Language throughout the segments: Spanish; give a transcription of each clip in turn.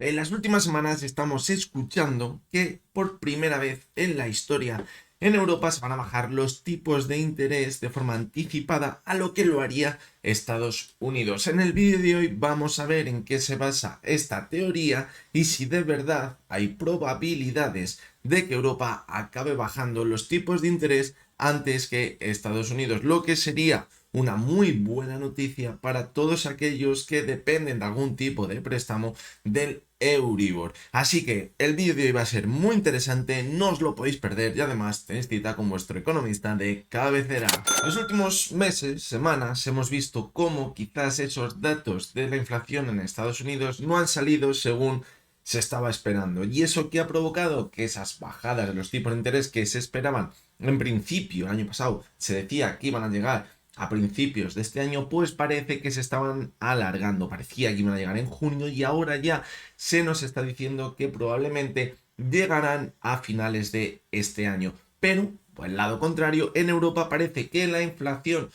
En las últimas semanas estamos escuchando que por primera vez en la historia en Europa se van a bajar los tipos de interés de forma anticipada a lo que lo haría Estados Unidos. En el vídeo de hoy vamos a ver en qué se basa esta teoría y si de verdad hay probabilidades de que Europa acabe bajando los tipos de interés antes que Estados Unidos, lo que sería una muy buena noticia para todos aquellos que dependen de algún tipo de préstamo del Euribor. Así que el vídeo de hoy va a ser muy interesante, no os lo podéis perder y además tenéis cita con vuestro economista de cabecera. En los últimos meses, semanas, hemos visto cómo quizás esos datos de la inflación en Estados Unidos no han salido según se estaba esperando. ¿Y eso qué ha provocado? Que esas bajadas de los tipos de interés que se esperaban en principio, el año pasado, se decía que iban a llegar a principios de este año, pues parece que se estaban alargando. Parecía que iban a llegar en junio y ahora ya se nos está diciendo que probablemente llegarán a finales de este año. Pero, por el lado contrario, en Europa parece que la inflación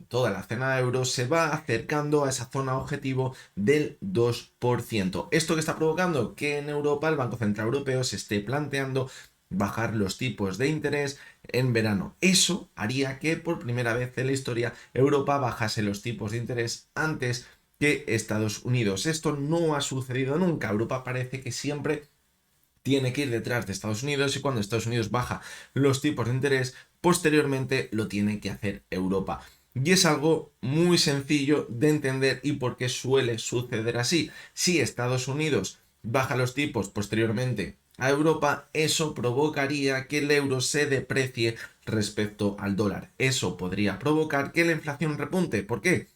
toda la zona euro se va acercando a esa zona objetivo del 2%. ¿Esto que está provocando? Que en Europa el Banco Central Europeo se esté planteando bajar los tipos de interés en verano. Eso haría que por primera vez en la historia Europa bajase los tipos de interés antes que Estados Unidos. Esto no ha sucedido nunca. Europa parece que siempre tiene que ir detrás de Estados Unidos y cuando Estados Unidos baja los tipos de interés, posteriormente lo tiene que hacer Europa. Y es algo muy sencillo de entender y por qué suele suceder así. Si Estados Unidos baja los tipos posteriormente a Europa, eso provocaría que el euro se deprecie respecto al dólar. Eso podría provocar que la inflación repunte. ¿Por qué?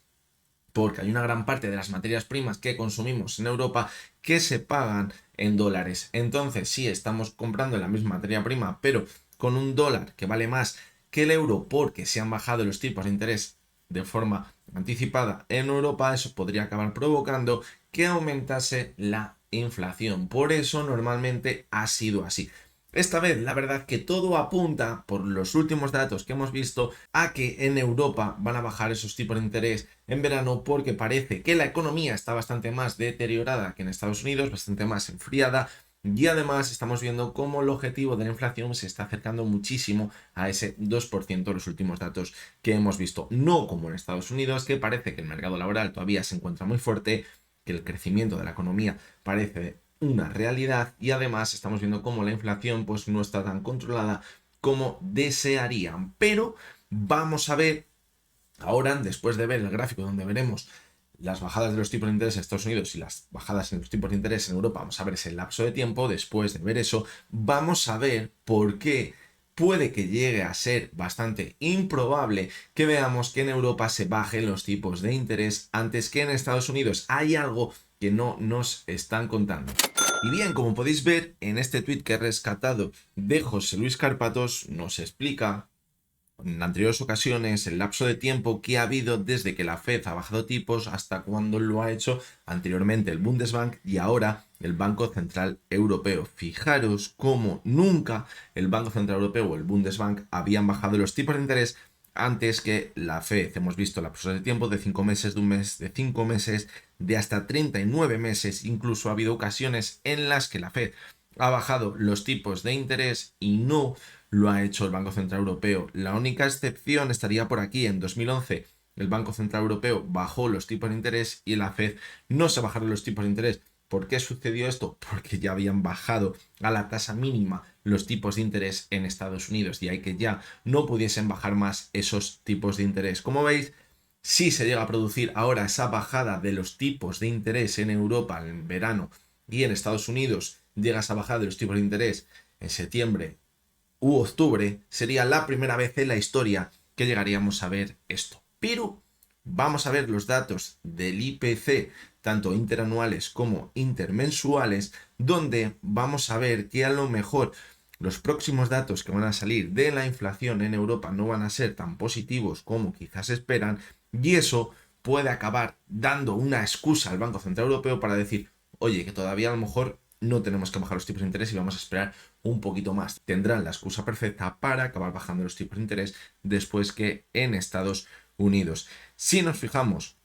Porque hay una gran parte de las materias primas que consumimos en Europa que se pagan en dólares. Entonces, si estamos comprando la misma materia prima, pero con un dólar que vale más que el euro porque se han bajado los tipos de interés de forma anticipada en Europa, eso podría acabar provocando que aumentase la inflación. Por eso normalmente ha sido así. Esta vez, la verdad que todo apunta, por los últimos datos que hemos visto, a que en Europa van a bajar esos tipos de interés en verano porque parece que la economía está bastante más deteriorada que en Estados Unidos, bastante más enfriada. Y además estamos viendo cómo el objetivo de la inflación se está acercando muchísimo a ese 2% los últimos datos que hemos visto. No como en Estados Unidos, que parece que el mercado laboral todavía se encuentra muy fuerte, que el crecimiento de la economía parece una realidad y además estamos viendo cómo la inflación pues no está tan controlada como desearían. Pero vamos a ver ahora, después de ver el gráfico donde veremos las bajadas de los tipos de interés en Estados Unidos y las bajadas en los tipos de interés en Europa, vamos a ver ese lapso de tiempo. Después de ver eso, vamos a ver por qué puede que llegue a ser bastante improbable que veamos que en Europa se bajen los tipos de interés antes que en Estados Unidos. Hay algo que no nos están contando. Y bien, como podéis ver en este tweet que he rescatado de José Luis Carpatos, nos explica en anteriores ocasiones el lapso de tiempo que ha habido desde que la Fed ha bajado tipos hasta cuando lo ha hecho anteriormente el Bundesbank y ahora el Banco Central Europeo. Fijaros cómo nunca el Banco Central Europeo o el Bundesbank habían bajado los tipos de interés antes que la Fed. Hemos visto lapsos de tiempo de 5 meses, de un mes, de 5 meses, de hasta 39 meses. Incluso ha habido ocasiones en las que la Fed ha bajado los tipos de interés y no lo ha hecho el Banco Central Europeo. La única excepción estaría por aquí. En 2011 el Banco Central Europeo bajó los tipos de interés y la Fed no se bajaron los tipos de interés. ¿Por qué sucedió esto? Porque ya habían bajado a la tasa mínima los tipos de interés en Estados Unidos y hay que ya no pudiesen bajar más esos tipos de interés. Como veis, si se llega a producir ahora esa bajada de los tipos de interés en Europa en verano y en Estados Unidos llega esa bajada de los tipos de interés en septiembre u octubre, sería la primera vez en la historia que llegaríamos a ver esto. Pero vamos a ver los datos del IPC, tanto interanuales como intermensuales, donde vamos a ver que a lo mejor los próximos datos que van a salir de la inflación en Europa no van a ser tan positivos como quizás esperan, y eso puede acabar dando una excusa al Banco Central Europeo para decir, oye, que todavía a lo mejor no tenemos que bajar los tipos de interés y vamos a esperar un poquito más. Tendrán la excusa perfecta para acabar bajando los tipos de interés después que en Estados Unidos. Si nos fijamos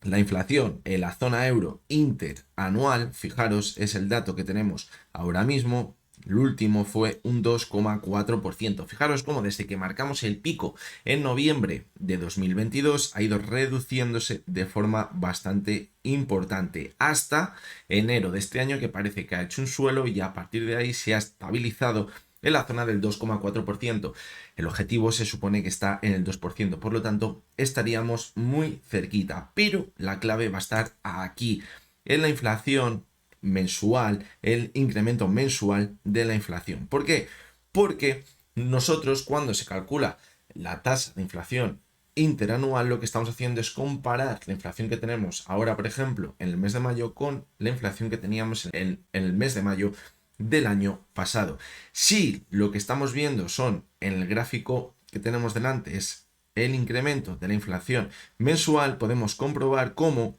La inflación en la zona euro interanual, fijaros, es el dato que tenemos ahora mismo. El último fue un 2,4%. Fijaros cómo desde que marcamos el pico en noviembre de 2022 ha ido reduciéndose de forma bastante importante hasta enero de este año, que parece que ha hecho un suelo y a partir de ahí se ha estabilizado en la zona del 2,4%. El objetivo se supone que está en el 2%, por lo tanto estaríamos muy cerquita, pero la clave va a estar aquí, en la inflación mensual, el incremento mensual de la inflación. ¿Por qué? Porque nosotros, cuando se calcula la tasa de inflación interanual, lo que estamos haciendo es comparar la inflación que tenemos ahora, por ejemplo, en el mes de mayo con la inflación que teníamos en el mes de mayo del año pasado. Si lo que estamos viendo son, en el gráfico que tenemos delante, es el incremento de la inflación mensual, podemos comprobar cómo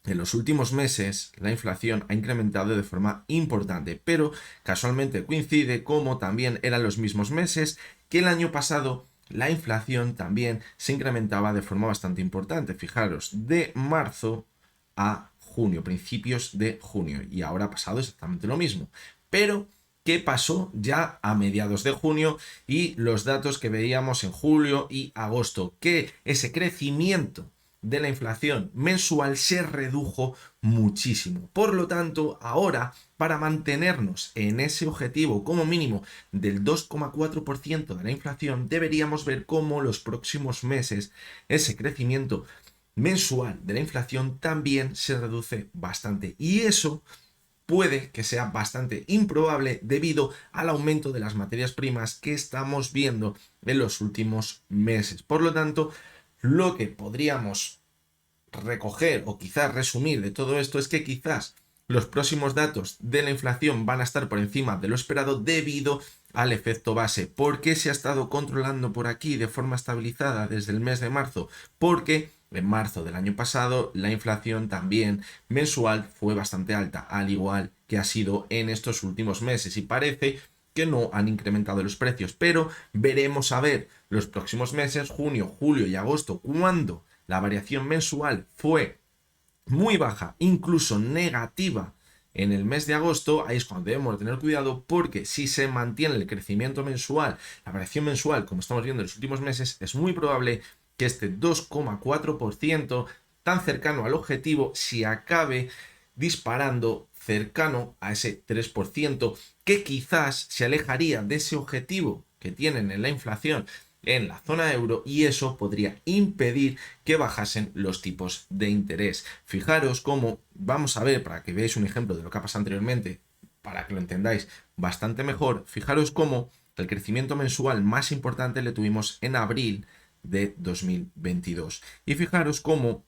en los últimos meses la inflación ha incrementado de forma importante, pero casualmente coincide como también eran los mismos meses que el año pasado la inflación también se incrementaba de forma bastante importante. Fijaros, de marzo a junio, principios de junio, y ahora ha pasado exactamente lo mismo. Pero ¿qué pasó ya a mediados de junio y los datos que veíamos en julio y agosto? Que ese crecimiento de la inflación mensual se redujo muchísimo. Por lo tanto, ahora, para mantenernos en ese objetivo como mínimo del 2,4% de la inflación, deberíamos ver cómo los próximos meses ese crecimiento mensual de la inflación también se reduce bastante. Y eso puede que sea bastante improbable debido al aumento de las materias primas que estamos viendo en los últimos meses. Por lo tanto, lo que podríamos recoger o quizás resumir de todo esto es que quizás los próximos datos de la inflación van a estar por encima de lo esperado debido al efecto base. ¿Por qué se ha estado controlando por aquí de forma estabilizada desde el mes de marzo? Porque en marzo del año pasado la inflación también mensual fue bastante alta, al igual que ha sido en estos últimos meses, y parece que no han incrementado los precios, pero veremos a ver los próximos meses, junio, julio y agosto, cuando la variación mensual fue muy baja, incluso negativa en el mes de agosto. Ahí es cuando debemos tener cuidado, porque si se mantiene el crecimiento mensual, la variación mensual, como estamos viendo en los últimos meses, es muy probable que este 2,4% tan cercano al objetivo se acabe disparando cercano a ese 3%, que quizás se alejaría de ese objetivo que tienen en la inflación en la zona euro, y eso podría impedir que bajasen los tipos de interés. Fijaros cómo, vamos a ver, para que veáis un ejemplo de lo que ha pasado anteriormente, para que lo entendáis bastante mejor, fijaros cómo el crecimiento mensual más importante le tuvimos en abril de 2022. Y fijaros cómo,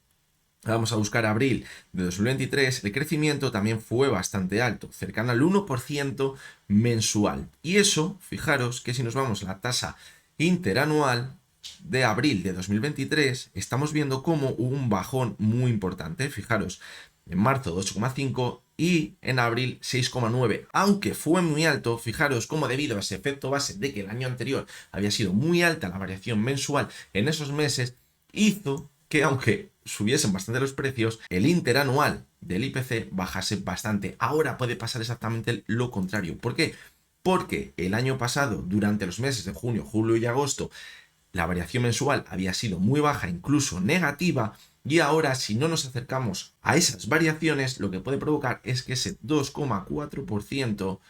vamos a buscar abril de 2023, el crecimiento también fue bastante alto, cercano al 1% mensual. Y eso, fijaros que si nos vamos a la tasa interanual de abril de 2023, estamos viendo cómo hubo un bajón muy importante. Fijaros, en marzo 2,5 y en abril 6,9. Aunque fue muy alto, fijaros cómo debido a ese efecto base de que el año anterior había sido muy alta la variación mensual en esos meses, hizo que, aunque subiesen bastante los precios, el interanual del IPC bajase bastante. Ahora puede pasar exactamente lo contrario. ¿Por qué? Porque el año pasado, durante los meses de junio, julio y agosto, la variación mensual había sido muy baja, incluso negativa, y ahora, si no nos acercamos a esas variaciones, lo que puede provocar es que ese 2,4%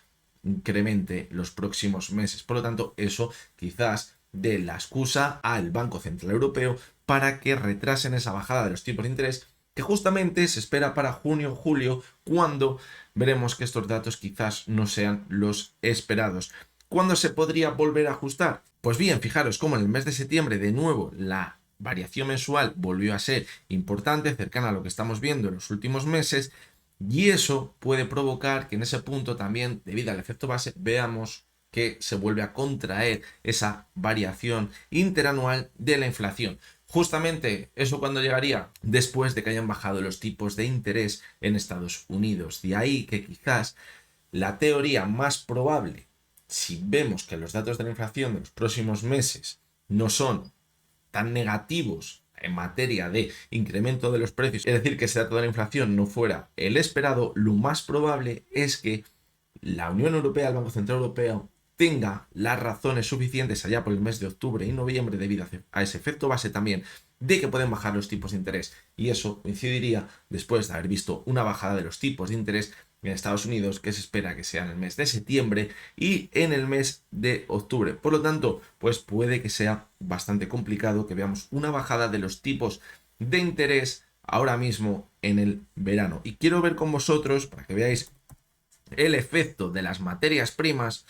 incremente los próximos meses. Por lo tanto, eso quizás dé la excusa al Banco Central Europeo para que retrasen esa bajada de los tipos de interés, que justamente se espera para junio, julio, cuando veremos que estos datos quizás no sean los esperados. ¿Cuándo se podría volver a ajustar? Pues bien, fijaros cómo en el mes de septiembre de nuevo la variación mensual volvió a ser importante, cercana a lo que estamos viendo en los últimos meses, y eso puede provocar que en ese punto también, debido al efecto base, veamos que se vuelve a contraer esa variación interanual de la inflación. Justamente eso, cuando llegaría después de que hayan bajado los tipos de interés en Estados Unidos. De ahí que quizás la teoría más probable, si vemos que los datos de la inflación de los próximos meses no son tan negativos en materia de incremento de los precios, es decir, que ese dato de la inflación no fuera el esperado, lo más probable es que la Unión Europea, el Banco Central Europeo, tenga las razones suficientes allá por el mes de octubre y noviembre debido a ese efecto base también de que pueden bajar los tipos de interés. Y eso coincidiría después de haber visto una bajada de los tipos de interés en Estados Unidos, que se espera que sea en el mes de septiembre y en el mes de octubre. Por lo tanto, pues puede que sea bastante complicado que veamos una bajada de los tipos de interés ahora mismo en el verano. Y quiero ver con vosotros, para que veáis el efecto de las materias primas,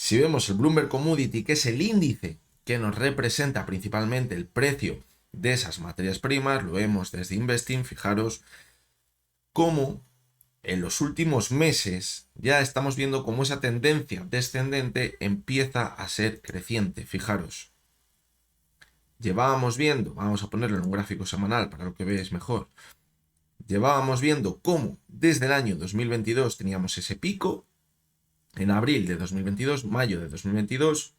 si vemos el Bloomberg Commodity, que es el índice que nos representa principalmente el precio de esas materias primas, lo vemos desde Investing, fijaros cómo en los últimos meses ya estamos viendo cómo esa tendencia descendente empieza a ser creciente. Fijaros, llevábamos viendo, vamos a ponerlo en un gráfico semanal para que veáis mejor, llevábamos viendo cómo desde el año 2022 teníamos ese pico, en abril de 2022, mayo de 2022,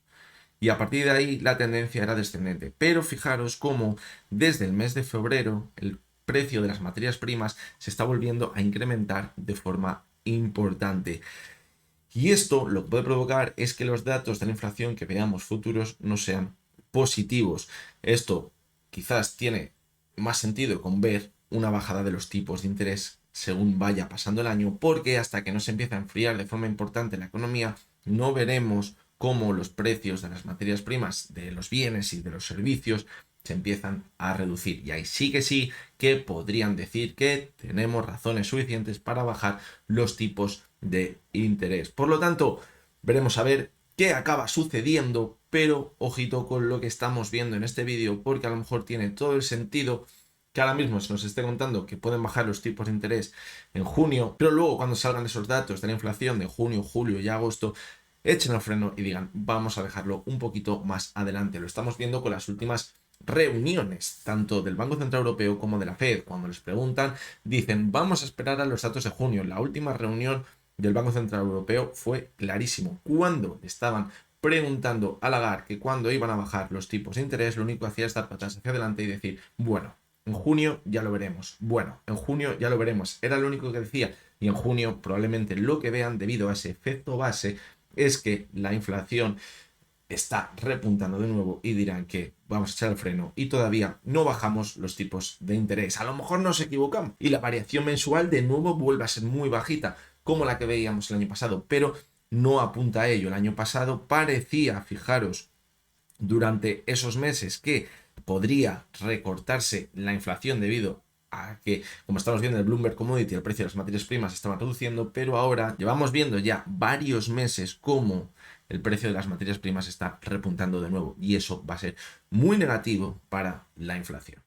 y a partir de ahí la tendencia era descendente. Pero fijaros cómo desde el mes de febrero el precio de las materias primas se está volviendo a incrementar de forma importante. Y esto lo que puede provocar es que los datos de la inflación que veamos futuros no sean positivos. Esto quizás tiene más sentido con ver una bajada de los tipos de interés según vaya pasando el año, porque hasta que no se empiece a enfriar de forma importante la economía, no veremos cómo los precios de las materias primas, de los bienes y de los servicios se empiezan a reducir. Y ahí sí que podrían decir que tenemos razones suficientes para bajar los tipos de interés. Por lo tanto, veremos a ver qué acaba sucediendo, pero ojito con lo que estamos viendo en este vídeo, porque a lo mejor tiene todo el sentido que ahora mismo se nos esté contando que pueden bajar los tipos de interés en junio, pero luego cuando salgan esos datos de la inflación de junio, julio y agosto, echen el freno y digan, vamos a dejarlo un poquito más adelante. Lo estamos viendo con las últimas reuniones, tanto del Banco Central Europeo como de la Fed. Cuando les preguntan, dicen, vamos a esperar a los datos de junio. La última reunión del Banco Central Europeo fue clarísimo. Cuando estaban preguntando a Lagarde que cuando iban a bajar los tipos de interés, lo único que hacía es dar patas hacia adelante y decir, bueno, en junio ya lo veremos. Bueno, en junio ya lo veremos. Era lo único que decía. Y en junio probablemente lo que vean debido a ese efecto base es que la inflación está repuntando de nuevo y dirán que vamos a echar el freno y todavía no bajamos los tipos de interés. A lo mejor nos equivocamos y la variación mensual de nuevo vuelve a ser muy bajita, como la que veíamos el año pasado, pero no apunta a ello. El año pasado parecía, fijaros, durante esos meses que podría recortarse la inflación debido a que, como estamos viendo en el Bloomberg Commodity, el precio de las materias primas estaba reduciendo, pero ahora llevamos viendo ya varios meses cómo el precio de las materias primas está repuntando de nuevo y eso va a ser muy negativo para la inflación.